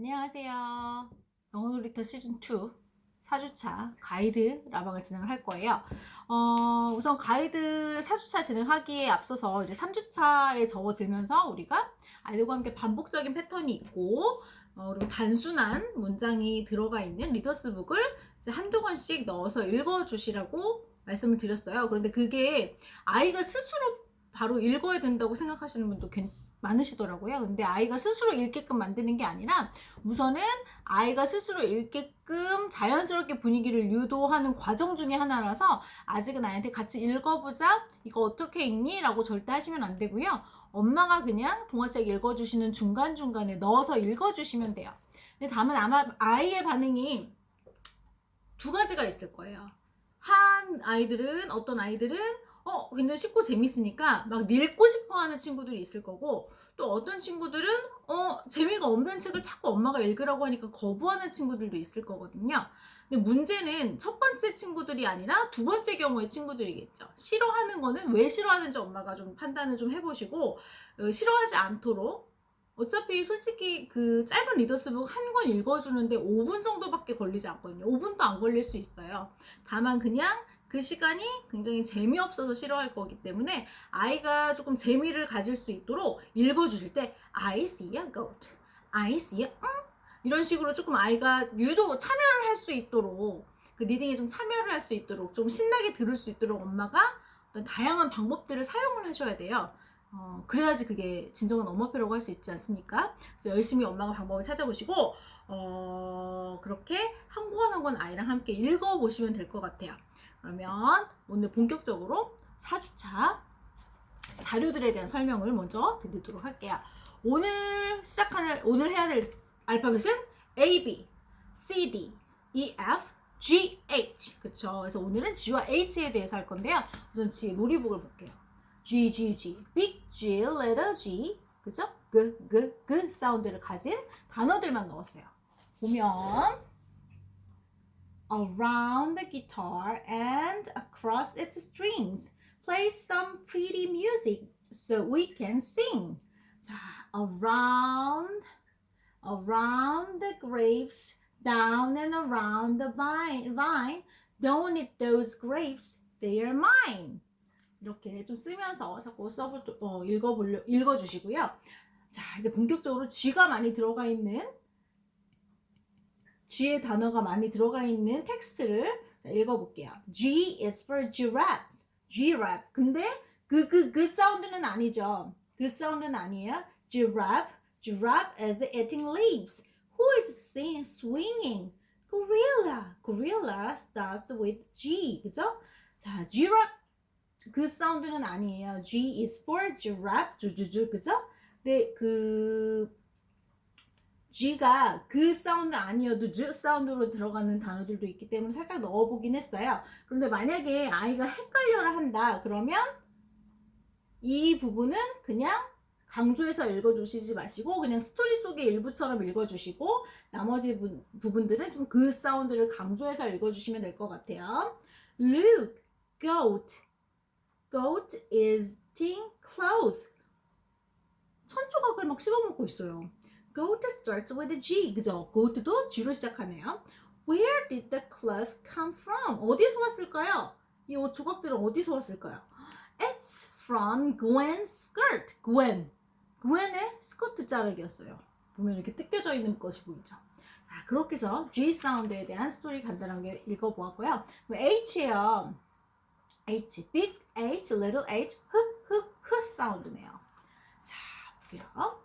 안녕하세요. 영어 놀이터 시즌2 4주차 가이드 라방을 진행을 할 거예요. 우선 가이드 4주차 진행하기에 앞서서 이제 3주차에 접어들면서 우리가 아이들과 함께 반복적인 패턴이 있고 그리고 단순한 문장이 들어가 있는 리더스북을 이제 한두 권씩 넣어서 읽어주시라고 말씀을 드렸어요. 그런데 그게 아이가 스스로 바로 읽어야 된다고 생각하시는 분도 많으시더라고요. 근데 아이가 스스로 읽게끔 만드는 게 아니라 우선은 아이가 스스로 읽게끔 자연스럽게 분위기를 유도하는 과정 중에 하나라서 아직은 아이한테 같이 읽어보자, 이거 어떻게 읽니? 라고 절대 하시면 안 되고요. 엄마가 그냥 동화책 읽어주시는 중간중간에 넣어서 읽어주시면 돼요. 근데 다만 아마 아이의 반응이 두 가지가 있을 거예요. 어떤 아이들은 굉장히 쉽고 재밌으니까 막 읽고 싶어 하는 친구들이 있을 거고, 또 어떤 친구들은 재미가 없는 책을 자꾸 엄마가 읽으라고 하니까 거부하는 친구들도 있을 거거든요. 근데 문제는 첫 번째 친구들이 아니라 두 번째 경우의 친구들이겠죠. 싫어하는 거는 왜 싫어하는지 엄마가 좀 판단을 좀 해보시고, 싫어하지 않도록, 어차피 솔직히 그 짧은 리더스북 한 권 읽어주는데 5분 정도밖에 걸리지 않거든요. 5분도 안 걸릴 수 있어요. 다만 그냥 그 시간이 굉장히 재미없어서 싫어할 거기 때문에 아이가 조금 재미를 가질 수 있도록 읽어주실 때 I see a goat, I see a 이런 식으로 조금 아이가 참여를 할 수 있도록, 그 리딩에 좀 참여를 할 수 있도록, 좀 신나게 들을 수 있도록 엄마가 어떤 다양한 방법들을 사용을 하셔야 돼요. 그래야지 그게 진정한 엄마표라고 할 수 있지 않습니까? 그래서 열심히 엄마가 방법을 찾아보시고 그렇게 한 권 한 권 아이랑 함께 읽어보시면 될 것 같아요. 그러면 오늘 본격적으로 4주차 자료들에 대한 설명을 먼저 드리도록 할게요. 오늘 해야 될 알파벳은 A, B, C, D, E, F, G, H. 그쵸? 그래서 오늘은 G와 H에 대해서 할 건데요. 우선 G의 놀이복을 볼게요. G, G, G. Big G, letter G. 그죠? G 사운드를 가진 단어들만 넣었어요. 보면 around the guitar and across its strings. Play some pretty music so we can sing. 자, around the grapes, down and around the vine. Don't eat those grapes, they are mine. 이렇게 좀 쓰면서 자꾸 읽어주시고요. 자, 이제 본격적으로 G가 많이 들어가 있는, G의 단어가 많이 들어가 있는 텍스트를 읽어볼게요. G is for giraffe. giraffe. 근데 그 사운드는 아니죠. 그 사운드는 아니에요. giraffe. giraffe is eating leaves. Who is swinging? gorilla. gorilla starts with G. 그죠? 자, giraffe. 그 사운드는 아니에요. G is for giraffe. 주주주. 그죠? 근데 G가 그 사운드 아니어도 주 사운드로 들어가는 단어들도 있기 때문에 살짝 넣어보긴 했어요. 그런데 만약에 아이가 헷갈려라 한다 그러면 이 부분은 그냥 강조해서 읽어주시지 마시고 그냥 스토리 속의 일부처럼 읽어주시고 나머지 부분들은 좀 그 사운드를 강조해서 읽어주시면 될 것 같아요. Look, goat. Goat is eating cloth. 천조각을 막 씹어먹고 있어요. Goat starts with a G. 그죠? goat도 G로 시작하네요. Where did the cloth come from? 어디서 왔을까요? 이 옷 조각들은 어디서 왔을까요? It's from Gwen's skirt. Gwen의 스커트 자락이었어요. 보면 이렇게 뜯겨져 있는 것이 보이죠? 자, 그렇게 해서 G 사운드에 대한 스토리 간단하게 읽어보았고요. H예요. H, big H, little H, 흐 사운드네요. 자, 볼게요.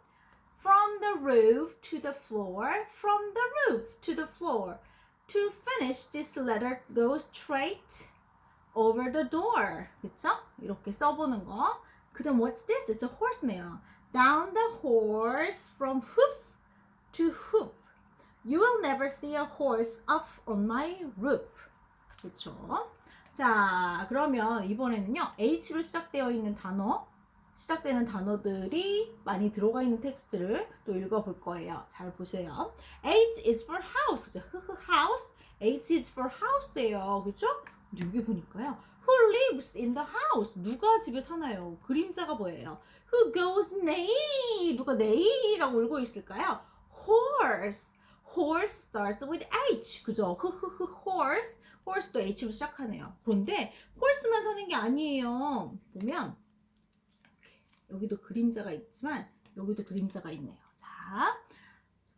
From the roof to the floor, from the roof to the floor. To finish, this letter goes straight over the door. 그쵸? 이렇게 써보는 거. 그 다음, what's this? It's a horse네요. Down the horse from hoof to hoof. You will never see a horse up on my roof. 그쵸? 자, 그러면 이번에는요, H로 시작되는 단어들이 많이 들어가 있는 텍스트를 또 읽어볼 거예요. 잘 보세요. H is for house. house. H is for house예요. 그렇죠? 여기 보니까요. Who lives in the house? 누가 집에 사나요? 그림자가 뭐예요? Who goes neigh? 누가 neigh라고 울고 있을까요? horse. horse starts with H. 그죠? horse. horse도 H로 시작하네요. 그런데 horse만 사는 게 아니에요. 보면 여기도 그림자가 있지만 여기도 그림자가 있네요. 자,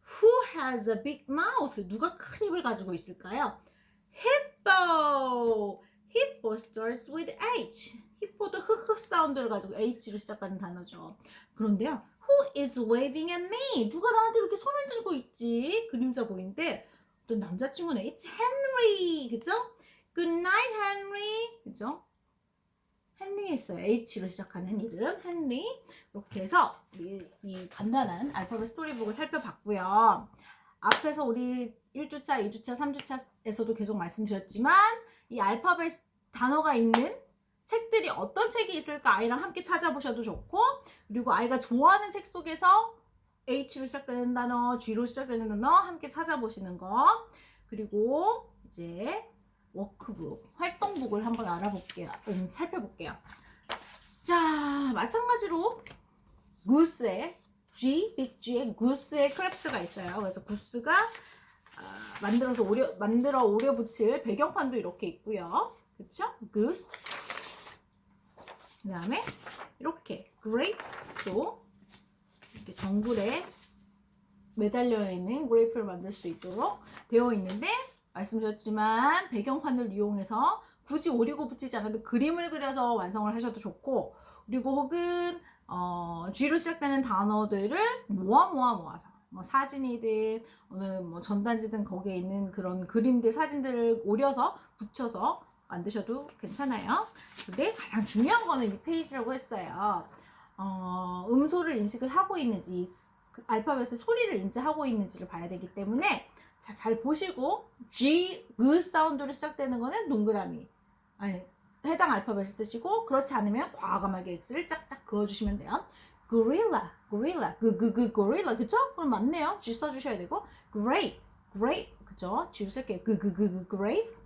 who has a big mouth? 누가 큰 입을 가지고 있을까요? hippo. hippo starts with H. hippo도 사운드를 가지고 H로 시작하는 단어죠. 그런데요, who is waving at me? 누가 나한테 이렇게 손을 들고 있지? 그림자 보이는데 어떤 남자친구네. It's Henry. 그죠? Good night, Henry. 그죠? 헨리 했어요. H로 시작하는 이름 헨리. 이렇게 해서 우리 이 간단한 알파벳 스토리북을 살펴봤고요. 앞에서 우리 1주차, 2주차, 3주차에서도 계속 말씀드렸지만 이 알파벳 단어가 있는 책들이 어떤 책이 있을까 아이랑 함께 찾아보셔도 좋고, 그리고 아이가 좋아하는 책 속에서 H로 시작되는 단어, G로 시작되는 단어 함께 찾아보시는 거. 그리고 이제 워크북, 활동북을 한번 알아볼게요. 살펴볼게요. 자, 마찬가지로 구스의 빅 G의 구스의 크래프트가 있어요. 그래서 구스가 만들어 오려 붙일 배경판도 이렇게 있고요. 그렇죠? 구스. 그다음에 이렇게 그레이프도 이렇게 덩굴에 매달려 있는 그레이프를 만들 수 있도록 되어 있는데, 말씀드렸지만 배경판을 이용해서 굳이 오리고 붙이지 않아도 그림을 그려서 완성을 하셔도 좋고, 그리고 혹은 G로 시작되는 단어들을 모아서 뭐 사진이든 어느 뭐 전단지든 거기에 있는 그런 그림들, 사진들을 오려서 붙여서 만드셔도 괜찮아요. 근데 가장 중요한 거는 이 페이지라고 했어요. 음소를 인식을 하고 있는지, 그 알파벳의 소리를 인지하고 있는지를 봐야 되기 때문에, 자, 잘 보시고 G, 그 사운드로 시작되는 거는 동그라미, 아니, 해당 알파벳을 쓰시고, 그렇지 않으면 과감하게 X를 짝짝 그어주시면 돼요. gorilla, gorilla, 그쵸? 그럼 맞네요. G 써주셔야 되고, grape, 그쵸? G로 쓸게요. grape,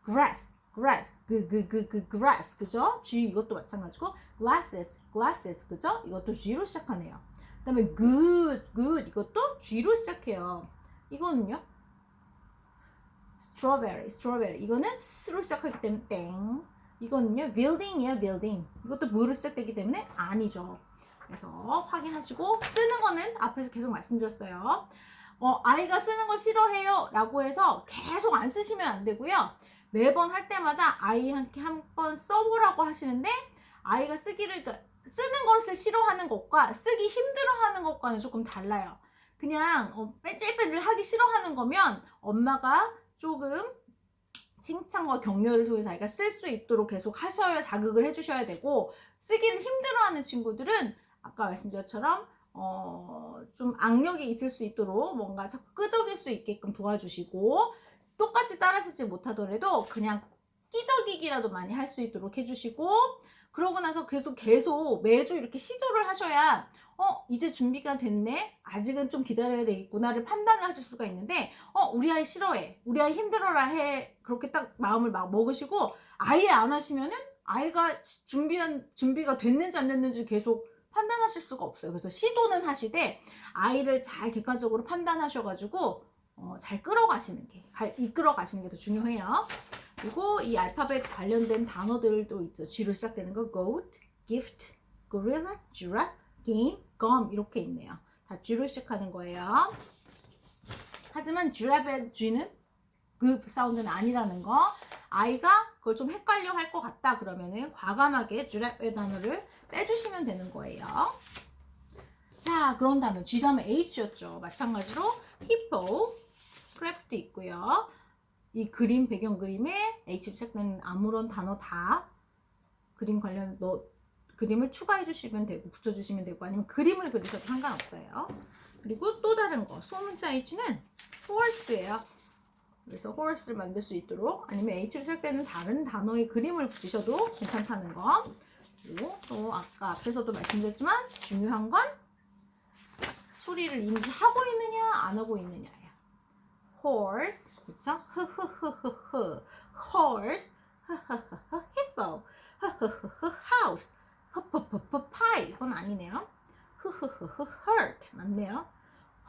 grass, grass, 그죠? G 이것도 마찬가지고, glasses, 그죠? 이것도 G로 시작하네요. 그 다음에 good, 이것도 G로 시작해요. 이거는요? strawberry, 이거는 S로 시작하기 때문에 땡. 이거는요? building. 이것도 뭐로 시작되기 때문에 아니죠. 그래서 확인하시고, 쓰는 거는 앞에서 계속 말씀드렸어요. 아이가 쓰는 거 싫어해요 라고 해서 계속 안 쓰시면 안 되고요. 매번 할 때마다 아이한테 한번 써보라고 하시는데, 아이가 그러니까 쓰는 것을 싫어하는 것과 쓰기 힘들어하는 것과는 조금 달라요. 그냥 뺀질뺀질 하기 싫어하는 거면 엄마가 조금 칭찬과 격려를 통해서 아이가 쓸 수 있도록 계속 하셔야, 자극을 해주셔야 되고, 쓰기를 힘들어하는 친구들은 아까 말씀드린 것처럼 좀 악력이 있을 수 있도록 뭔가 자꾸 끄적일 수 있게끔 도와주시고, 똑같이 따라 쓰지 못하더라도 그냥 끼적이기라도 많이 할 수 있도록 해주시고, 그러고 나서 계속 매주 이렇게 시도를 하셔야 이제 준비가 됐네, 아직은 좀 기다려야 되겠구나를 판단을 하실 수가 있는데, 우리 아이 싫어해, 우리 아이 힘들어라 해, 그렇게 딱 마음을 막 먹으시고 아예 안 하시면은 아이가 준비가 됐는지 안 됐는지 계속 판단하실 수가 없어요. 그래서 시도는 하시되 아이를 잘 객관적으로 판단하셔가지고 잘 이끌어 가시는 게 더 중요해요. 그리고 이 알파벳 관련된 단어들도 있죠. G로 시작되는 거, goat, gift, gorilla, giraffe, game, gum 이렇게 있네요. 다 G로 시작하는 거예요. 하지만 giraffe의 G는 그 사운드는 아니라는 거, 아이가 그걸 좀 헷갈려 할 것 같다 그러면은 과감하게 giraffe의 단어를 빼주시면 되는 거예요. 자, 그런 다음에 G 다음에 H였죠. 마찬가지로 hippo, 크래프트 있고요. 이 그림, 배경 그림에 H로 시작되는 아무런 단어 다 그림 관련 그림을 추가해 주시면 되고, 붙여주시면 되고, 아니면 그림을 그리셔도 상관없어요. 그리고 또 다른 거, 소문자 H는 horse예요. 그래서 horse를 만들 수 있도록, 아니면 H로 시작되는 다른 단어의 그림을 붙이셔도 괜찮다는 거. 그리고 또 아까 앞에서도 말씀드렸지만 중요한 건 소리를 인지하고 있느냐 안 하고 있느냐예요. horse, 그쵸? horse, hippo, house, pie, 이건 아니네요. hurt, 맞네요.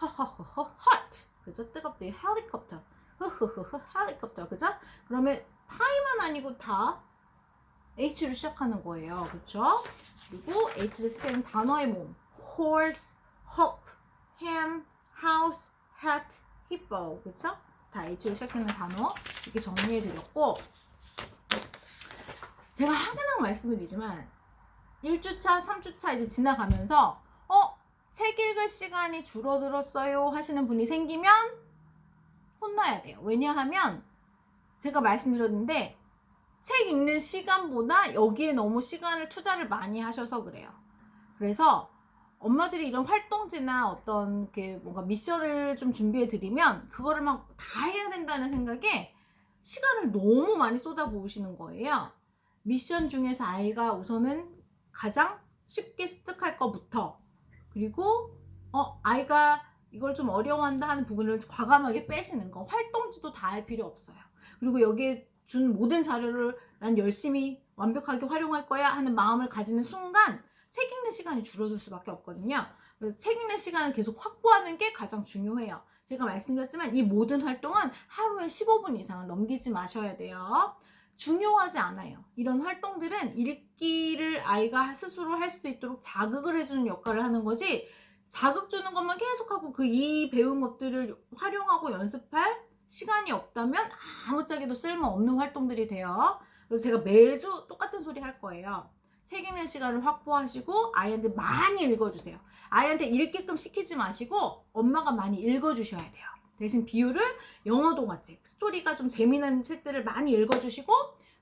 허허허허 hot. 그죠? 뜨겁대요. 헬리콥터. 흐흐흐흐 헬리콥터. 그죠? 그러면 파이만 아니고 다 H로 시작하는 거예요. 그쵸? 그리고 H를 시작하는 단어의 모음. horse, hop, ham, house, hat, hippo. 그쵸? 다 H로 시작하는 단어 이렇게 정리해 드렸고, 제가 항상 말씀을 드리지만 1주차, 3주차 이제 지나가면서 책 읽을 시간이 줄어들었어요 하시는 분이 생기면 혼나야 돼요. 왜냐하면 제가 말씀드렸는데 책 읽는 시간보다 여기에 너무 시간을 투자를 많이 하셔서 그래요. 그래서 엄마들이 이런 활동지나 어떤 그 뭔가 미션을 좀 준비해 드리면 그거를 막 다 해야 된다는 생각에 시간을 너무 많이 쏟아부으시는 거예요. 미션 중에서 아이가 우선은 가장 쉽게 습득할 것부터, 그리고 아이가 이걸 좀 어려워한다 하는 부분을 과감하게 빼시는 거. 활동지도 다 할 필요 없어요. 그리고 여기에 준 모든 자료를 난 열심히 완벽하게 활용할 거야 하는 마음을 가지는 순간 책 읽는 시간이 줄어들 수밖에 없거든요. 그래서 책 읽는 시간을 계속 확보하는 게 가장 중요해요. 제가 말씀드렸지만 이 모든 활동은 하루에 15분 이상을 넘기지 마셔야 돼요. 중요하지 않아요. 이런 활동들은 읽기를 아이가 스스로 할 수 있도록 자극을 해주는 역할을 하는 거지, 자극 주는 것만 계속하고 이 배운 것들을 활용하고 연습할 시간이 없다면 아무짝에도 쓸모없는 활동들이 돼요. 그래서 제가 매주 똑같은 소리 할 거예요. 책 읽는 시간을 확보하시고 아이한테 많이 읽어주세요. 아이한테 읽게끔 시키지 마시고 엄마가 많이 읽어주셔야 돼요. 대신 비율을 영어 동화책, 스토리가 좀 재미난 책들을 많이 읽어주시고,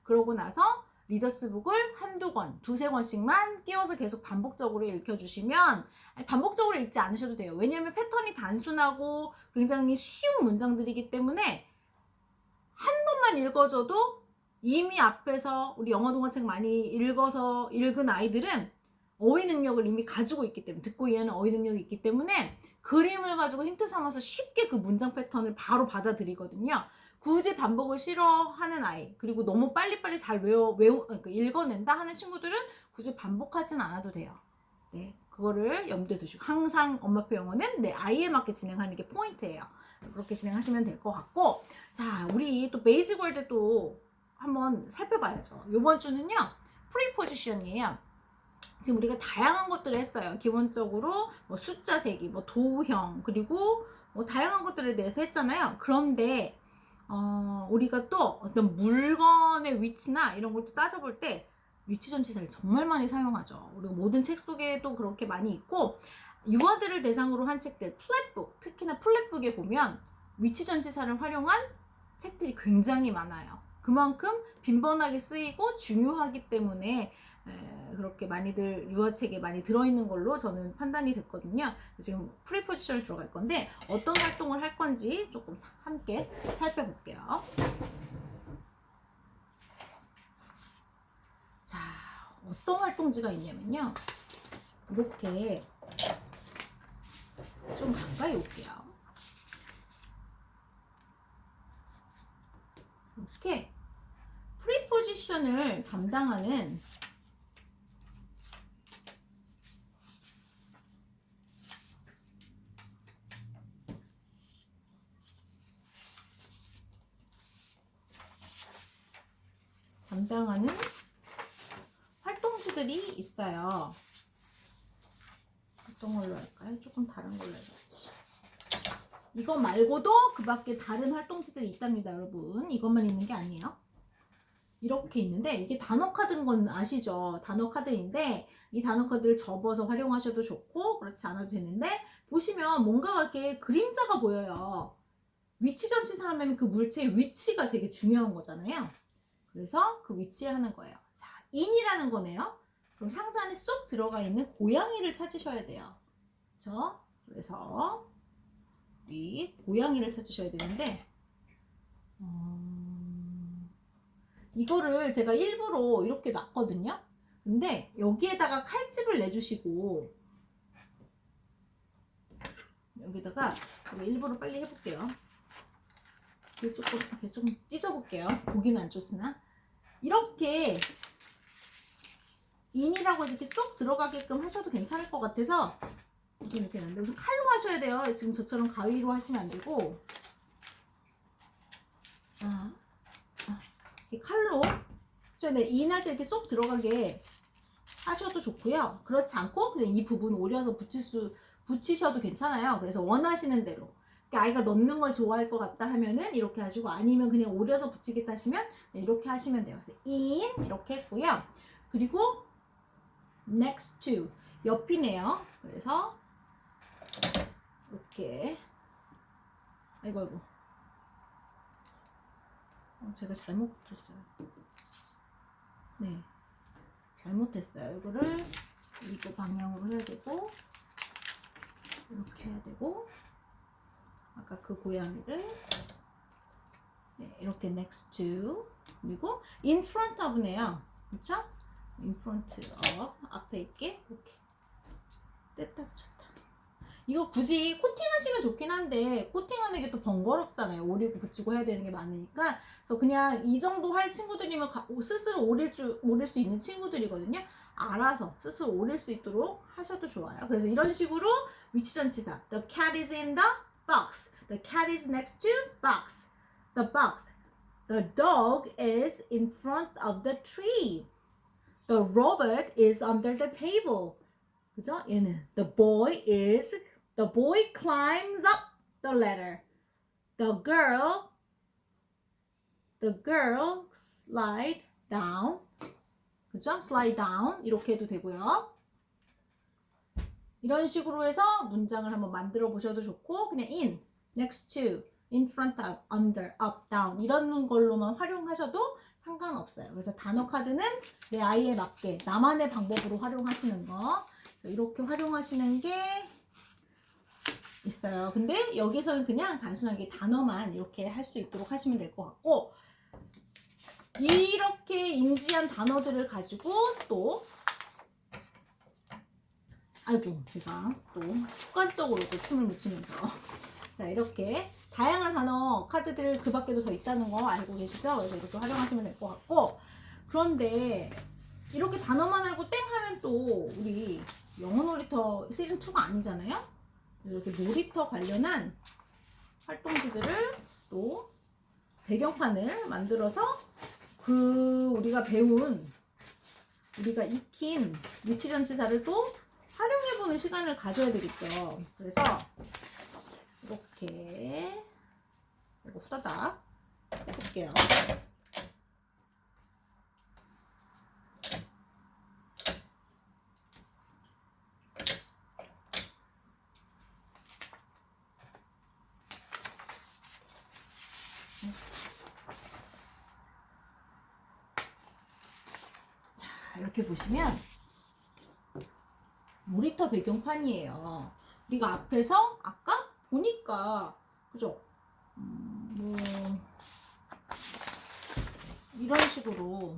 그러고 나서 리더스북을 한두 권, 두세 권씩만 끼워서 계속 반복적으로 읽혀주시면, 반복적으로 읽지 않으셔도 돼요. 왜냐하면 패턴이 단순하고 굉장히 쉬운 문장들이기 때문에 한 번만 읽어줘도 이미 앞에서 우리 영어 동화책 많이 읽어서 읽은 아이들은 어휘 능력을 이미 가지고 있기 때문에, 듣고 이해하는 어휘 능력이 있기 때문에 그림을 가지고 힌트 삼아서 쉽게 그 문장 패턴을 바로 받아들이거든요. 굳이 반복을 싫어하는 아이, 그리고 너무 빨리빨리 잘 그러니까 읽어낸다 하는 친구들은 굳이 반복하진 않아도 돼요. 네, 그거를 염두에 두시고 항상 엄마표 영어는 내 아이에 맞게 진행하는 게 포인트예요. 그렇게 진행하시면 될 것 같고, 자, 우리 또 베이직 월드도 한번 살펴봐야죠. 이번 주는요, 프리포지션이에요. 지금 우리가 다양한 것들을 했어요. 기본적으로 뭐 숫자 세기, 뭐 도형, 그리고 뭐 다양한 것들에 대해서 했잖아요. 그런데 우리가 또 어떤 물건의 위치나 이런 걸 또 따져볼 때 위치 전치사를 정말 많이 사용하죠. 그리고 모든 책 속에도 그렇게 많이 있고, 유아들을 대상으로 한 책들, 플랫북, 특히나 플랫북에 보면 위치 전치사를 활용한 책들이 굉장히 많아요. 그만큼 빈번하게 쓰이고 중요하기 때문에 그렇게 많이들 유아책에 많이 들어있는 걸로 저는 판단이 됐거든요. 지금 프리포지션을 들어갈 건데 어떤 활동을 할 건지 조금 함께 살펴볼게요. 자, 어떤 활동지가 있냐면요, 이렇게 좀 가까이 올게요. 이렇게 프리포지션을 담당하는 활동지들이 있어요. 어떤 걸로 할까요? 조금 다른 걸로 해야지. 이거 말고도 그 밖에 다른 활동지들이 있답니다, 여러분. 이것만 있는 게 아니에요. 이렇게 있는데, 이게 단어 카드인 건 아시죠? 단어 카드인데 이 단어 카드를 접어서 활용하셔도 좋고 그렇지 않아도 되는데, 보시면 뭔가 이렇게 그림자가 보여요. 위치 전치사 하면 그 물체의 위치가 되게 중요한 거잖아요. 그래서 그 위치에 하는 거예요. 자, in이라는 거네요. 그럼 상자 안에 쏙 들어가 있는 고양이를 찾으셔야 돼요. 그렇죠? 그래서 우리 고양이를 찾으셔야 되는데, 이거를 제가 일부러 이렇게 놨거든요. 근데 여기에다가 칼집을 내주시고, 여기다가 일부러 빨리 해볼게요. 조금 좀 찢어볼게요. 보기는 안 좋으나 이렇게 인이라고 이렇게 쏙 들어가게끔 하셔도 괜찮을 것 같아서 이렇게 하는데 우선 칼로 하셔야 돼요. 지금 저처럼 가위로 하시면 안 되고 이 칼로 인할 때 이렇게 쏙 들어가게 하셔도 좋고요. 그렇지 않고 그냥 이 부분 오려서 붙이셔도 괜찮아요. 그래서 원하시는 대로. 아이가 넣는 걸 좋아할 것 같다 하면은 이렇게 하시고 아니면 그냥 오려서 붙이겠다 하시면 이렇게 하시면 돼요. 그래서 in 이렇게 했고요. 그리고 next to 옆이네요. 그래서 이렇게 아이고 제가 잘못했어요. 네, 잘못했어요. 이거를 이거 방향으로 해야 되고 이렇게 해야 되고 아까 그 고양이를 네, 이렇게 next to 그리고 in front of네요. 그렇죠? in front of 앞에 있게 이렇게 뗐다 붙였다. 이거 굳이 코팅하시면 좋긴 한데 코팅하는 게 또 번거롭잖아요. 오리고 붙이고 해야 되는 게 많으니까. 그래서 그냥 이 정도 할 친구들이면 스스로 오릴 수 있는 친구들이거든요. 알아서 스스로 오릴 수 있도록 하셔도 좋아요. 그래서 이런 식으로 위치전치사 The cat is in the box. The cat is next to box. The box. The dog is in front of the tree. The robot is under the table. 그죠? 얘는 the boy climbs up the ladder. The girl slide down. 그죠? slide down 이렇게 해도 되고요. 이런 식으로 해서 문장을 한번 만들어 보셔도 좋고 그냥 in, next to, in front of, under, up, down 이런 걸로만 활용하셔도 상관없어요. 그래서 단어 카드는 내 아이에 맞게 나만의 방법으로 활용하시는 거 이렇게 활용하시는 게 있어요. 근데 여기서는 그냥 단순하게 단어만 이렇게 할 수 있도록 하시면 될 것 같고 이렇게 인지한 단어들을 가지고 또 아이고 제가 또 습관적으로 또 침을 묻히면서 자 이렇게 다양한 단어 카드들 그 밖에도 더 있다는 거 알고 계시죠? 그래서 이렇게 활용하시면 될 것 같고 그런데 이렇게 단어만 알고 땡 하면 또 우리 영어 놀이터 시즌2가 아니잖아요? 이렇게 놀이터 관련한 활동지들을 또 배경판을 만들어서 그 우리가 익힌 유치전치사를 또 활용해보는 시간을 가져야 되겠죠. 그래서 이렇게 이거 후다닥 해볼게요. 자, 이렇게 보시면 놀이터 배경판이에요. 우리가 앞에서 아까 보니까 그죠? 뭐 이런 식으로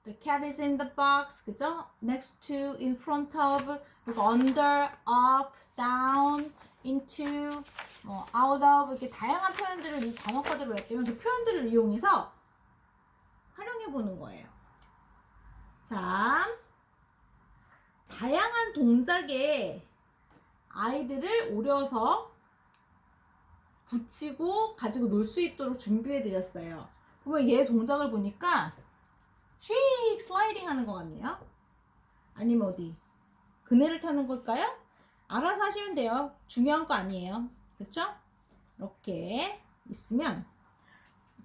The cat is in the box, 그죠? Next to, in front of, 그리고 under, up, down, into, out of 이렇게 다양한 표현들을 이 단어 카드로 외우면 그 표현들을 이용해서 활용해 보는 거예요. 자, 다양한 동작에 아이들을 오려서 붙이고 가지고 놀 수 있도록 준비해 드렸어요. 보면 얘 동작을 보니까 휙 슬라이딩 하는 것 같네요. 아니면 어디 그네를 타는 걸까요? 알아서 하시면 돼요. 중요한 거 아니에요. 그렇죠? 이렇게 있으면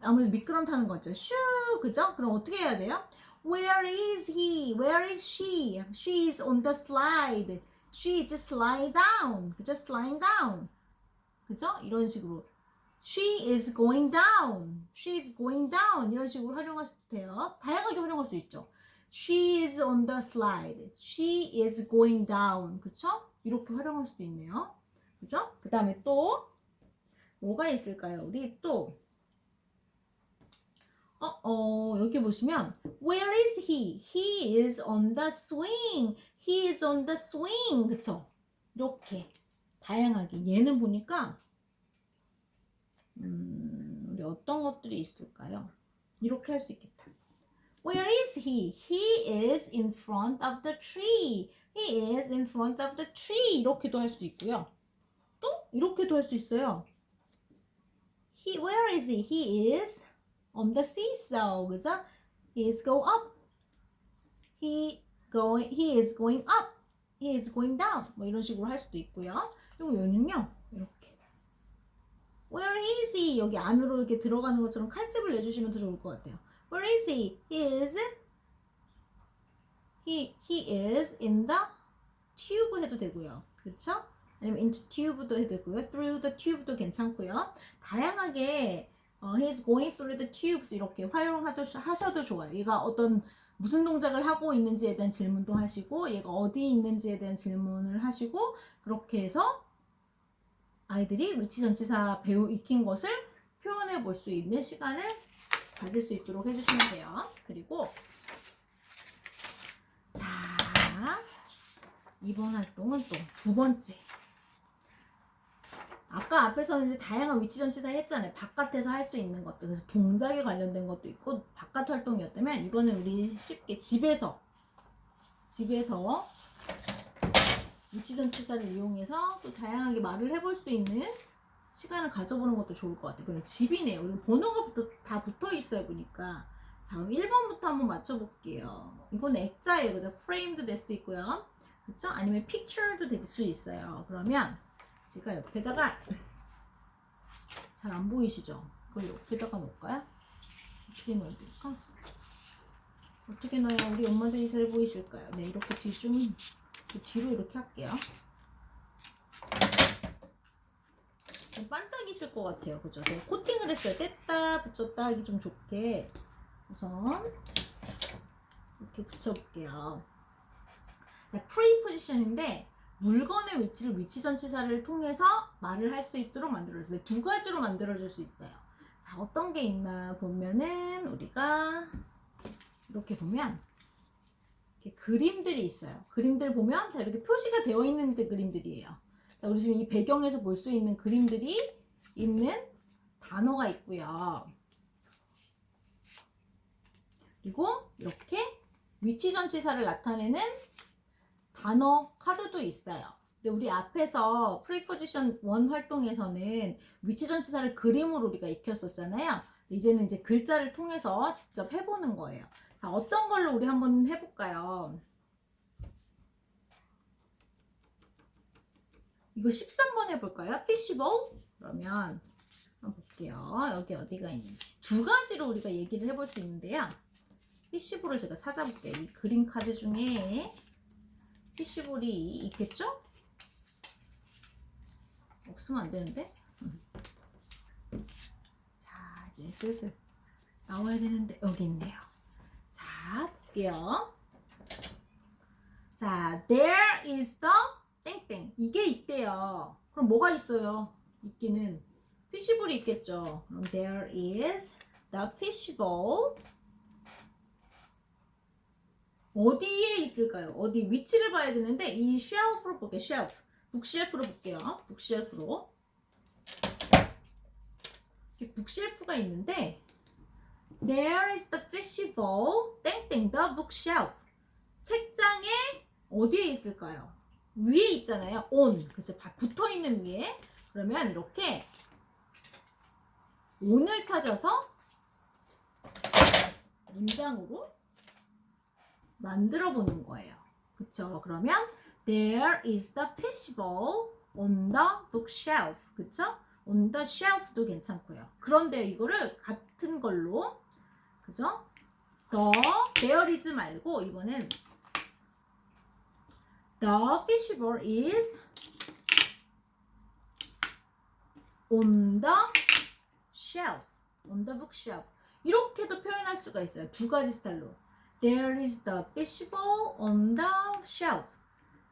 아무래도 미끄럼 타는 거죠. 슈 그죠? 그럼 어떻게 해야 돼요? Where is he? Where is she? She is on the slide. She is slide down. 그죠? slide down. 그죠? 이런 식으로 She is going down. She is going down. 이런 식으로 활용하셔도 돼요. 다양하게 활용할 수 있죠. She is on the slide. She is going down. 그쵸? 이렇게 활용할 수도 있네요. 그죠? 그 다음에 또 뭐가 있을까요? 우리 또 여기 보시면 Where is he? He is on the swing. He is on the swing. 그쵸? 이렇게 다양하게 얘는 보니까 우리 어떤 것들이 있을까요? 이렇게 할 수 있겠다. Where is he? He is in front of the tree. He is in front of the tree. 이렇게도 할 수 있고요. 또 이렇게도 할 수 있어요. Where is he? He is on the seesaw. 그죠? He is go up. He is going up. He is going down. 뭐 이런 식으로 할 수도 있고요. 그리고 얘는요. 이렇게. Where is he? 여기 안으로 이렇게 들어가는 것처럼 칼집을 내주시면 더 좋을 것 같아요. Where is he? He is in the tube 해도 되고요. 그렇죠? 아니면 into tube도 해도 되고요. through the tube도 괜찮고요. 다양하게 he is going through the tubes 이렇게 활용하셔도 좋아요. 얘가 무슨 동작을 하고 있는지에 대한 질문도 하시고 얘가 어디 있는지에 대한 질문을 하시고 그렇게 해서 아이들이 위치전치사 익힌 것을 표현해 볼 수 있는 시간을 가질 수 있도록 해주시면 돼요. 그리고 자 이번 활동은 또 두 번째. 아까 앞에서는 이제 다양한 위치전치사 했잖아요. 바깥에서 할 수 있는 것들. 그래서 동작에 관련된 것도 있고 바깥 활동이었다면 이번엔 우리 쉽게 집에서 위치전치사를 이용해서 또 다양하게 말을 해볼 수 있는 시간을 가져보는 것도 좋을 것 같아요. 그럼 집이네요. 그리고 번호가 다 붙어 있어요. 보니까. 자, 그럼 1번부터 한번 맞춰볼게요. 이건 액자예요. 그죠? 프레임도 될 수 있고요. 그렇죠? 아니면 픽처도 될 수 있어요. 그러면 제가 옆에다가 잘 안 보이시죠? 그걸 옆에다가 놓을까요? 어떻게 넣어야 될까? 어떻게 넣어야 우리 엄마들이 잘 보이실까요? 네, 이렇게 뒤로 이렇게 할게요. 좀 반짝이실 것 같아요. 그죠? 제가 코팅을 했어요. 뗐다 붙였다 하기 좀 좋게. 우선 이렇게 붙여볼게요. 자, 프리포지션인데 물건의 위치를 위치전치사를 통해서 말을 할 수 있도록 만들어줬어요. 두 가지로 만들어줄 수 있어요. 자, 어떤 게 있나 보면은 우리가 이렇게 보면 이렇게 그림들이 있어요. 그림들 보면 다 이렇게 표시가 되어 있는 그림들이에요. 자, 우리 지금 이 배경에서 볼 수 있는 그림들이 있는 단어가 있고요. 그리고 이렇게 위치전치사를 나타내는 단어 카드도 있어요. 근데 우리 앞에서 프리포지션 1 활동에서는 위치전치사를 그림으로 우리가 익혔었잖아요. 이제는 이제 글자를 통해서 직접 해보는 거예요. 자, 어떤 걸로 우리 한번 해볼까요? 이거 13번 해볼까요? fishbowl? 그러면 한번 볼게요. 여기 어디가 있는지. 두 가지로 우리가 얘기를 해볼 수 있는데요. fishbowl을 제가 찾아볼게요. 이 그림 카드 중에 피쉬볼이 있겠죠? 없으면 안 되는데? 자, 이제 슬슬 나와야 되는데 여기 있네요. 자, 볼게요. 자, there is the 땡땡. 이게 있대요. 그럼 뭐가 있어요? 있기는 피쉬볼이 있겠죠. 그럼 there is the fishbowl. 어디에 있을까요? 어디 위치를 봐야 되는데 이 shelf로 볼게요. shelf. 북쉘프로 볼게요. 북쉘프로. 이렇게 북쉘프가 있는데 there is the fishbowl 땡땡 the bookshelf. 책장에 어디에 있을까요? 위에 있잖아요. on. 그죠? 붙어 있는 위에. 그러면 이렇게 on을 찾아서 문장으로 만들어 보는 거예요. 그쵸? 그러면 there is the fishbowl on the bookshelf. 그쵸? on the shelf도 괜찮고요. 그런데 이거를 같은 걸로 그죠? there is 말고 이번엔 the fishbowl is on the shelf. on the bookshelf. 이렇게도 표현할 수가 있어요. 두 가지 스타일로. There is the fishbowl on the shelf.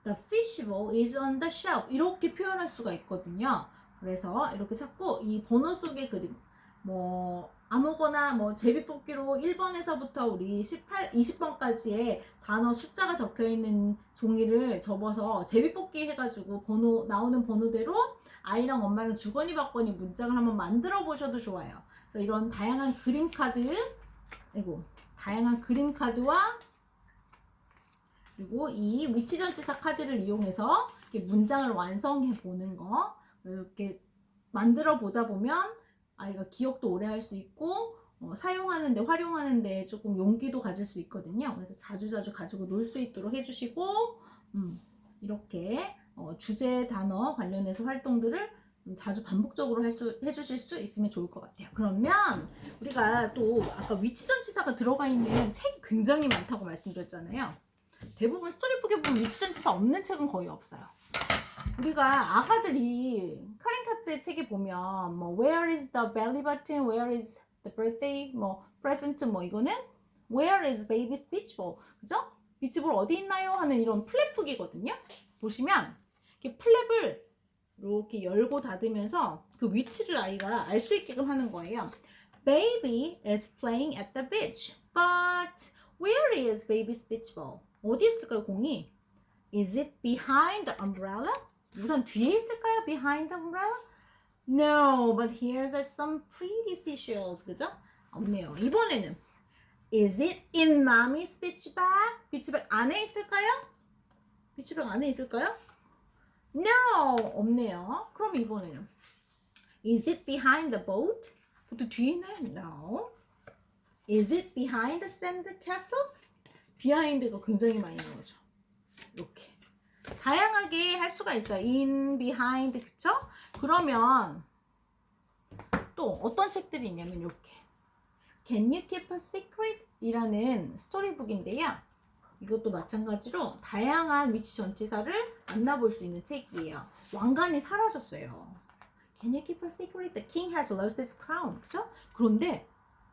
The fishbowl is on the shelf. 이렇게 표현할 수가 있거든요. 그래서 이렇게 자꾸 이 번호 속의 그림, 뭐 아무거나 뭐 제비뽑기로 1번에서부터 우리 20번까지의 단어 숫자가 적혀 있는 종이를 접어서 제비뽑기 해가지고 나오는 번호대로 아이랑 엄마랑 주거니 받거니 문장을 한번 만들어 보셔도 좋아요. 그래서 이런 다양한 그림 카드와 그리고 이 위치전치사 카드를 이용해서 이렇게 문장을 완성해 보는 거, 이렇게 만들어 보다 보면 아이가 기억도 오래 할 수 있고 사용하는데 활용하는데 조금 용기도 가질 수 있거든요. 그래서 자주자주 가지고 놀 수 있도록 해주시고 이렇게 주제 단어 관련해서 활동들을 자주 반복적으로 해주실 수 있으면 좋을 것 같아요. 그러면 우리가 또 아까 위치전치사가 들어가 있는 책이 굉장히 많다고 말씀드렸잖아요. 대부분 스토리북에 보면 위치전치사 없는 책은 거의 없어요. 우리가 아가들이 카린 카츠의 책에 보면 뭐 Where is the belly button? Where is the birthday? 뭐 present? 뭐 이거는 Where is baby's beach ball? 그죠? 비치볼 어디 있나요? 하는 이런 플랩북이거든요. 보시면 이렇게 플랩을 이렇게 열고 닫으면서 그 위치를 아이가 알 수 있게끔 하는 거예요. Baby is playing at the beach, but where is baby's beach ball? 어디 있을까요, 공이? Is it behind the umbrella? 우선 뒤에 있을까요? Behind the umbrella? No, but here's some pretty seashells. 그죠? 없네요. 이번에는 Is it in mommy's beach bag? 비치백 안에 있을까요? 비치백 안에 있을까요? No! 없네요. 그럼 이번에는 Is it behind the boat? 보트 뒤에 있나요? No. Is it behind the sand castle? behind가 굉장히 많이 나오죠. 이렇게 다양하게 할 수가 있어요. in, behind, 그쵸? 그러면 또 어떤 책들이 있냐면 이렇게 Can you keep a secret? 이라는 스토리북인데요. 이것도 마찬가지로 다양한 위치 전치사를 만나볼 수 있는 책이에요. 왕관이 사라졌어요. Can you keep a secret? The king has lost his crown. 그쵸? 그런데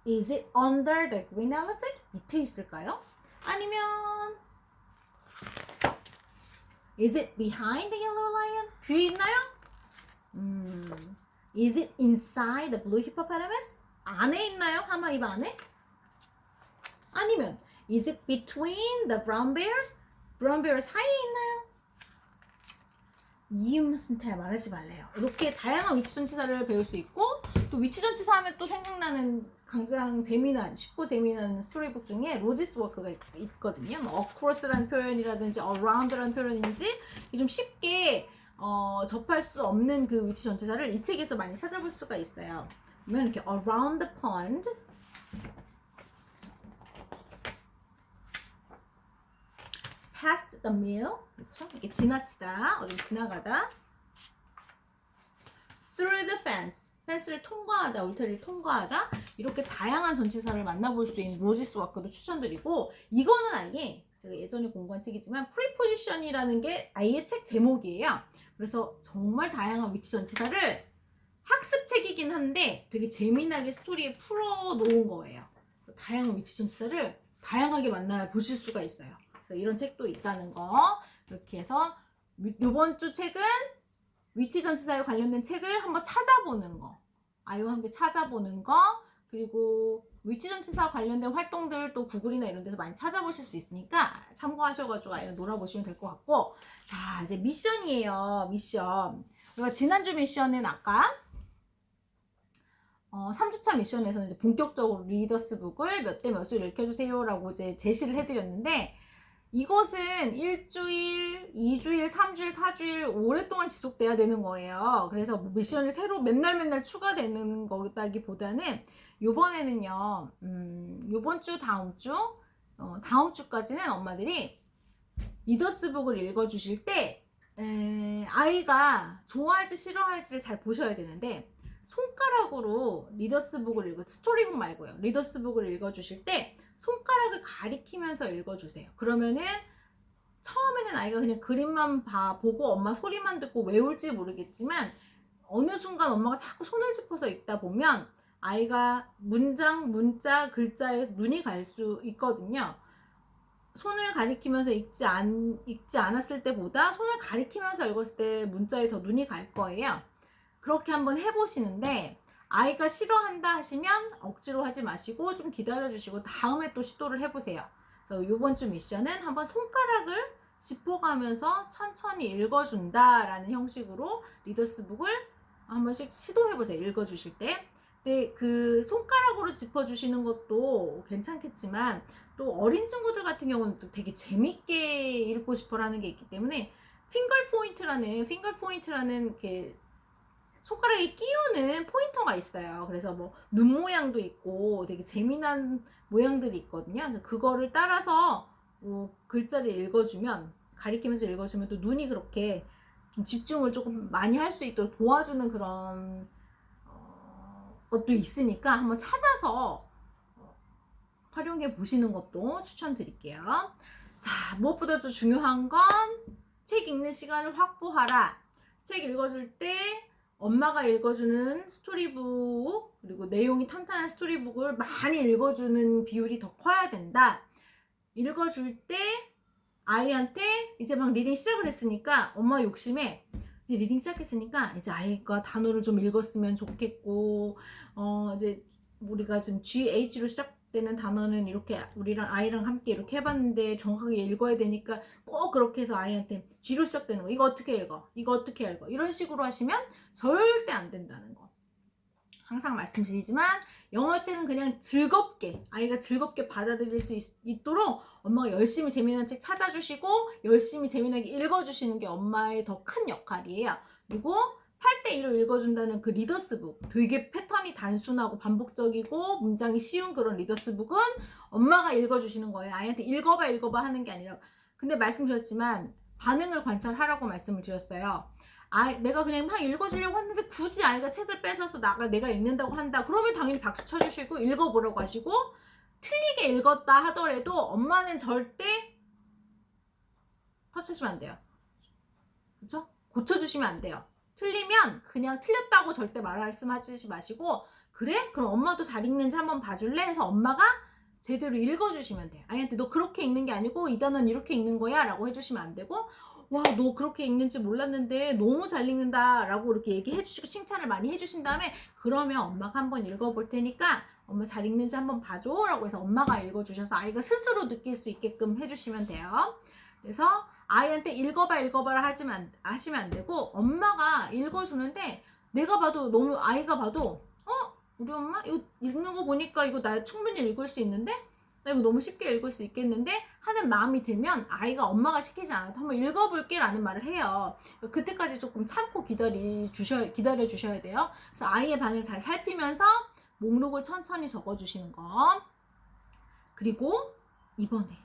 Is it under the green elephant? 밑에 있을까요? 아니면 Is it behind the yellow lion? 뒤에 있나요? Is it inside the blue hippopotamus? 안에 있나요? 하마 입 안에? 아니면 Is it between the brown bears? brown bear 사이에 있나요? You mustn't tell. 말하지 말래요. 이렇게 다양한 위치전치사를 배울 수 있고 또 위치전치사 하면 또 생각나는 가장 재미난, 쉽고 재미난 스토리북 중에 로지스 워크가 있거든요. 뭐 across라는 표현이라든지 around라는 표현인지 좀 쉽게 접할 수 없는 그 위치 전치사를 이 책에서 많이 찾아볼 수가 있어요. 그러면 이렇게 around the pond, past the mill, 그렇죠? 이렇게 지나치다, 어디 지나가다, through the fence, 펜스를 통과하다, 울타리를 통과하다, 이렇게 다양한 전치사를 만나볼 수 있는 로지스 워크도 추천드리고, 이거는 아예 제가 예전에 공부한 책이지만 프리포지션이라는 게 아예 책 제목이에요. 그래서 정말 다양한 위치 전치사를 학습책이긴 한데 되게 재미나게 스토리에 풀어 놓은 거예요. 다양한 위치 전치사를 다양하게 만나 보실 수가 있어요. 그래서 이런 책도 있다는 거. 이렇게 해서 이번 주 책은 위치 전치사에 관련된 책을 한번 찾아보는 거, 아이와 함께 찾아보는 거, 그리고 위치 전치사 관련된 활동들 또 구글이나 이런 데서 많이 찾아보실 수 있으니까 참고하셔가지고 아이랑 놀아보시면 될 것 같고, 자 이제 미션이에요. 미션. 우리가 지난주 미션은 아까 3주차 미션에서는 이제 본격적으로 리더스북을 몇 대 몇으로 읽혀주세요 라고 이제 제시를 해드렸는데, 이것은 일주일, 2주일, 3주일, 4주일 오랫동안 지속돼야 되는 거예요. 그래서 미션이 새로 맨날 추가되는 거다기보다는 요번에는요, 요번 주, 다음 주까지는 엄마들이 리더스북을 읽어주실 때 아이가 좋아할지 싫어할지를 잘 보셔야 되는데, 손가락으로 리더스북을 스토리북 말고요. 리더스북을 읽어주실 때 손가락을 가리키면서 읽어주세요. 그러면은 처음에는 아이가 그냥 그림만 보고 엄마 소리만 듣고 외울지 모르겠지만 어느 순간 엄마가 자꾸 손을 짚어서 읽다 보면 아이가 문장, 문자, 글자에 눈이 갈 수 있거든요. 손을 가리키면서 읽지 않았을 때보다 손을 가리키면서 읽었을 때 문자에 더 눈이 갈 거예요. 그렇게 한번 해보시는데, 아이가 싫어한다 하시면 억지로 하지 마시고 좀 기다려주시고 다음에 또 시도를 해보세요. 그래서 이번 주 미션은 한번 손가락을 짚어가면서 천천히 읽어준다 라는 형식으로 리더스북을 한 번씩 시도해보세요. 읽어주실 때. 근데 그 손가락으로 짚어주시는 것도 괜찮겠지만 또 어린 친구들 같은 경우는 또 되게 재밌게 읽고 싶어라는 게 있기 때문에 핑거 포인트라는 이렇게 손가락에 끼우는 포인터가 있어요. 그래서 뭐 눈 모양도 있고 되게 재미난 모양들이 있거든요. 그래서 그거를 따라서 글자를 읽어주면, 가리키면서 읽어주면 또 눈이 그렇게 좀 집중을 조금 많이 할 수 있도록 도와주는 그런 것도 있으니까 한번 찾아서 활용해 보시는 것도 추천드릴게요. 자, 무엇보다도 중요한 건 책 읽는 시간을 확보하라. 책 읽어줄 때 엄마가 읽어주는 스토리북, 그리고 내용이 탄탄한 스토리북을 많이 읽어주는 비율이 더 커야 된다. 읽어줄 때 아이한테 이제 막 리딩 시작을 했으니까, 엄마 욕심에 이제 리딩 시작했으니까 이제 아이가 단어를 좀 읽었으면 좋겠고, 이제 우리가 지금 GH로 시작되는 단어는 이렇게 우리랑 아이랑 함께 이렇게 해봤는데 정확하게 읽어야 되니까 꼭 그렇게 해서 아이한테 G로 시작되는 거, 이거 어떻게 읽어? 이거 어떻게 읽어? 이런 식으로 하시면 절대 안 된다는 거. 항상 말씀드리지만 영어책은 그냥 즐겁게, 아이가 즐겁게 받아들일 수 있도록 엄마가 열심히 재미난 책 찾아주시고 열심히 재미나게 읽어주시는 게 엄마의 더 큰 역할이에요. 그리고 8대2로 읽어준다는 그 리더스북, 되게 패턴이 단순하고 반복적이고 문장이 쉬운 그런 리더스북은 엄마가 읽어주시는 거예요. 아이한테 읽어봐 하는 게 아니라. 근데 말씀드렸지만 반응을 관찰하라고 말씀을 드렸어요. 내가 그냥 막 읽어주려고 했는데 굳이 아이가 책을 뺏어서 내가 읽는다고 한다. 그러면 당연히 박수 쳐주시고 읽어보라고 하시고, 틀리게 읽었다 하더라도 엄마는 절대 터치하시면 안 돼요. 그쵸? 고쳐주시면 안 돼요. 틀리면 그냥 틀렸다고 절대 말씀하시지 마시고, 그래? 그럼 엄마도 잘 읽는지 한번 봐줄래? 해서 엄마가 제대로 읽어주시면 돼요. 아이한테 너 그렇게 읽는 게 아니고 이 단어는 이렇게 읽는 거야 라고 해주시면 안 되고, 와, 너 그렇게 읽는지 몰랐는데 너무 잘 읽는다 라고 이렇게 얘기해 주시고 칭찬을 많이 해주신 다음에, 그러면 엄마가 한번 읽어볼 테니까 엄마 잘 읽는지 한번 봐줘 라고 해서 엄마가 읽어주셔서 아이가 스스로 느낄 수 있게끔 해주시면 돼요. 그래서 아이한테 읽어봐라 하시면 안 되고, 엄마가 읽어주는데 내가 봐도 너무, 아이가 봐도 우리 엄마 이거 읽는 거 보니까 이거 나 충분히 읽을 수 있는데, 나 이거 너무 쉽게 읽을 수 있겠는데 하는 마음이 들면 아이가 엄마가 시키지 않아도 한번 읽어볼게 라는 말을 해요. 그때까지 조금 참고 기다려 주셔야 돼요. 그래서 아이의 반응을 잘 살피면서 목록을 천천히 적어주시는 거. 그리고 이번에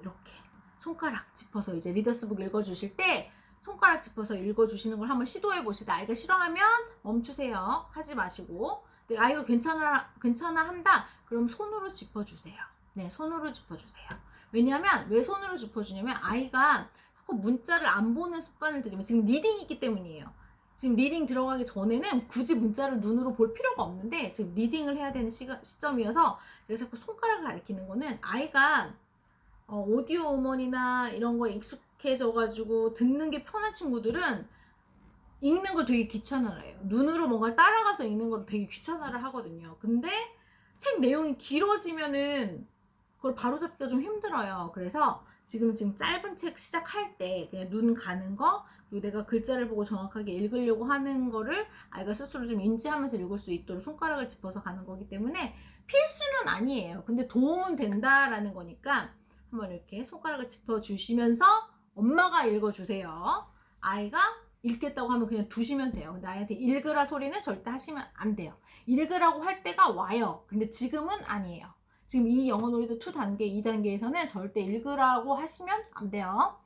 이렇게 손가락 짚어서 이제 리더스북 읽어주실 때 손가락 짚어서 읽어주시는 걸 한번 시도해 보시다. 아이가 싫어하면 멈추세요. 하지 마시고. 근데 아이가 괜찮아 한다. 그럼 손으로 짚어주세요. 네, 손으로 짚어주세요. 왜냐하면 왜 손으로 짚어주냐면 아이가 자꾸 문자를 안 보는 습관을 들이면, 지금 리딩이기 때문이에요. 지금 리딩 들어가기 전에는 굳이 문자를 눈으로 볼 필요가 없는데 지금 리딩을 해야 되는 시점이어서 제가 자꾸 손가락을 가리키는 거는, 아이가 오디오 음원이나 이런 거에 익숙해져가지고 듣는 게 편한 친구들은 읽는 걸 되게 귀찮아해요. 눈으로 뭔가를 따라가서 읽는 걸 되게 귀찮아를 하거든요. 근데 책 내용이 길어지면은 그걸 바로잡기가 좀 힘들어요. 그래서 지금 짧은 책 시작할 때 그냥 눈 가는 거, 그리고 내가 글자를 보고 정확하게 읽으려고 하는 거를 아이가 스스로 좀 인지하면서 읽을 수 있도록 손가락을 짚어서 가는 거기 때문에 필수는 아니에요. 근데 도움은 된다라는 거니까 한번 이렇게 손가락을 짚어주시면서 엄마가 읽어주세요. 아이가 읽겠다고 하면 그냥 두시면 돼요. 근데 아이한테 읽으라 소리는 절대 하시면 안 돼요. 읽으라고 할 때가 와요. 근데 지금은 아니에요. 지금 이 영어 놀이도 2단계, 2단계에서는 절대 읽으라고 하시면 안 돼요.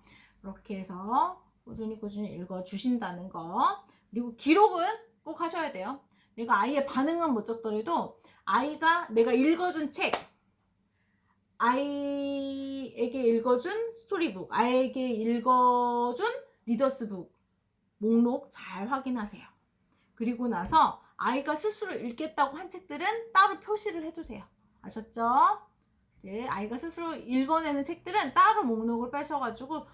이렇게 해서 꾸준히 읽어주신다는 거. 그리고 기록은 꼭 하셔야 돼요. 내가 아이의 반응은 못 적더라도 아이가 내가 읽어준 책, 아이에게 읽어준 스토리북, 아이에게 읽어준 리더스북 목록 잘 확인하세요. 그리고 나서 아이가 스스로 읽겠다고 한 책들은 따로 표시를 해두세요. 아셨죠? 이제 아이가 스스로 읽어내는 책들은 따로 목록을 빼셔가지고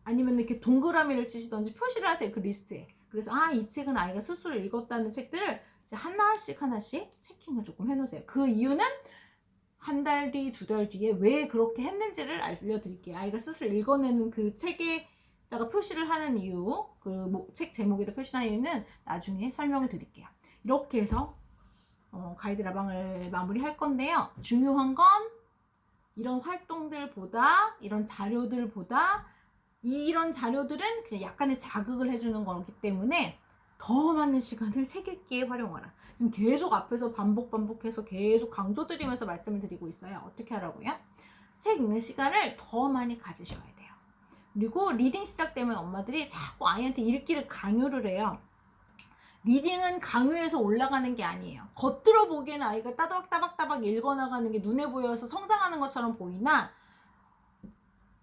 아니면 이렇게 동그라미를 치시던지 표시를 하세요. 그 리스트에. 그래서 이 책은 아이가 스스로 읽었다는 책들을 이제 하나씩 체킹을 조금 해놓으세요. 그 이유는 한 달 뒤, 2달 뒤에 왜 그렇게 했는지를 알려드릴게요. 아이가 스스로 읽어내는 그 책에다가 표시를 하는 이유, 그 책 제목에다 표시하는 이유는 나중에 설명을 드릴게요. 이렇게 해서 가이드 라방을 마무리할 건데요. 중요한 건 이런 활동들보다 이런 자료들보다 이런 자료들은 그냥 약간의 자극을 해주는 거기 때문에 더 많은 시간을 책 읽기에 활용하라. 지금 계속 앞에서 반복해서 계속 강조드리면서 말씀을 드리고 있어요. 어떻게 하라고요? 책 읽는 시간을 더 많이 가지셔야 돼요. 그리고 리딩 시작되면 엄마들이 자꾸 아이한테 읽기를 강요를 해요. 리딩은 강요해서 올라가는 게 아니에요. 겉들어 보기에는 아이가 따박따박 읽어나가는 게 눈에 보여서 성장하는 것처럼 보이나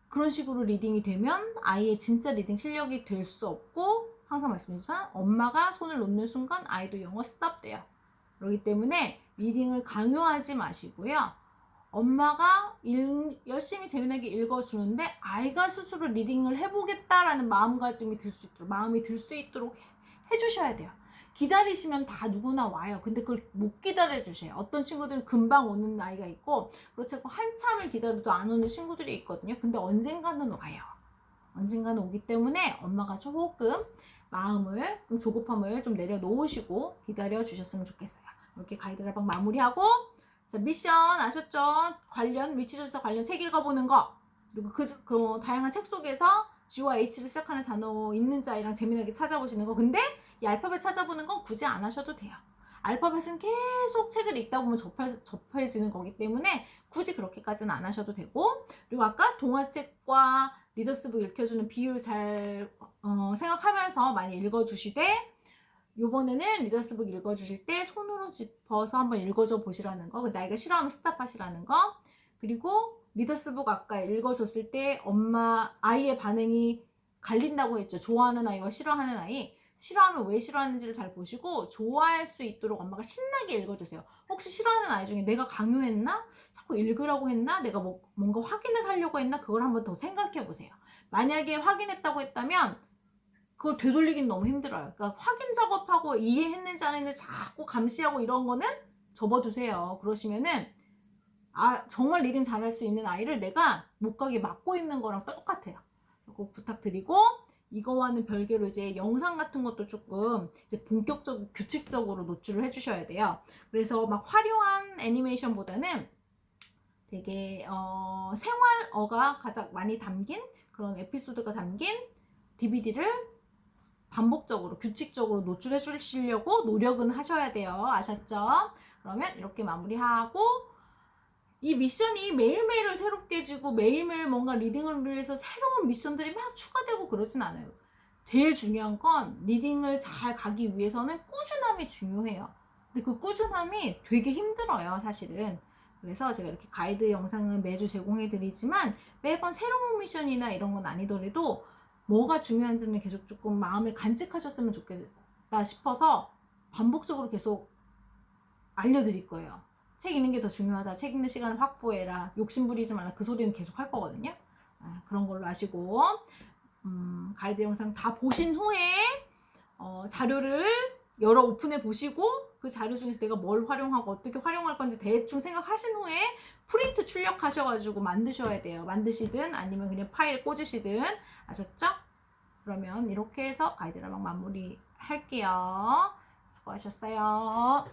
그런 식으로 리딩이 되면 아이의 진짜 리딩 실력이 될 수 없고 항상 말씀드리지만 엄마가 손을 놓는 순간 아이도 영어 스톱돼요. 그렇기 때문에 리딩을 강요하지 마시고요. 엄마가 열심히 재미나게 읽어주는데 아이가 스스로 리딩을 해보겠다라는 마음이 들 수 있도록 해주셔야 돼요. 기다리시면 다 누구나 와요. 근데 그걸 못 기다려주세요. 어떤 친구들은 금방 오는 아이가 있고 그렇지 않고 한참을 기다려도 안 오는 친구들이 있거든요. 근데 언젠가는 와요. 언젠가는 오기 때문에 엄마가 조금 마음을 좀 조급함을 좀 내려놓으시고 기다려 주셨으면 좋겠어요. 이렇게 가이드 라방 마무리하고 자 미션 아셨죠? 관련 위치조사 관련 책 읽어보는 거 그리고 그 다양한 책 속에서 G와 H로 시작하는 단어 있는지 아이랑 재미나게 찾아보시는 거. 근데 이 알파벳 찾아보는 건 굳이 안 하셔도 돼요. 알파벳은 계속 책을 읽다 보면 접해지는 거기 때문에 굳이 그렇게까지는 안 하셔도 되고 그리고 아까 동화책과 리더스북 읽혀주는 비율 잘 생각하면서 많이 읽어주시되 요번에는 리더스북 읽어주실 때 손으로 짚어서 한번 읽어줘 보시라는 거. 아이가 싫어하면 스탑하시라는 거. 그리고 리더스북 아까 읽어줬을 때 아이의 반응이 갈린다고 했죠. 좋아하는 아이와 싫어하는 아이. 싫어하면 왜 싫어하는지를 잘 보시고 좋아할 수 있도록 엄마가 신나게 읽어주세요. 혹시 싫어하는 아이 중에 내가 강요했나? 자꾸 읽으라고 했나? 내가 뭔가 확인을 하려고 했나? 그걸 한번 더 생각해 보세요. 만약에 확인했다고 했다면 그걸 되돌리긴 너무 힘들어요. 그러니까 확인 작업하고 이해했는지 안 했는지 자꾸 감시하고 이런 거는 접어두세요. 그러시면은 정말 리딩 잘할 수 있는 아이를 내가 못 가게 막고 있는 거랑 똑같아요. 꼭 부탁드리고 이거와는 별개로 이제 영상 같은 것도 조금 이제 본격적으로 규칙적으로 노출을 해주셔야 돼요. 그래서 막 화려한 애니메이션보다는 되게 생활어가 가장 많이 담긴 그런 에피소드가 담긴 DVD를 반복적으로 규칙적으로 노출해 주시려고 노력은 하셔야 돼요. 아셨죠? 그러면 이렇게 마무리하고 이 미션이 매일매일 새롭게 지고 매일매일 뭔가 리딩을 위해서 새로운 미션들이 막 추가되고 그러진 않아요. 제일 중요한 건 리딩을 잘 가기 위해서는 꾸준함이 중요해요. 근데 그 꾸준함이 되게 힘들어요, 사실은. 그래서 제가 이렇게 가이드 영상을 매주 제공해 드리지만 매번 새로운 미션이나 이런 건 아니더라도 뭐가 중요한지는 계속 조금 마음에 간직하셨으면 좋겠다 싶어서 반복적으로 계속 알려드릴 거예요. 책 읽는 게 더 중요하다. 책 읽는 시간을 확보해라. 욕심 부리지 말라. 그 소리는 계속 할 거거든요. 그런 걸로 아시고 가이드 영상 다 보신 후에 자료를 여러 오픈해 보시고 그 자료 중에서 내가 뭘 활용하고 어떻게 활용할 건지 대충 생각하신 후에 프린트 출력하셔가지고 만드셔야 돼요. 만드시든 아니면 그냥 파일에 꽂으시든 아셨죠? 그러면 이렇게 해서 가이드 라방 마무리 할게요. 수고하셨어요.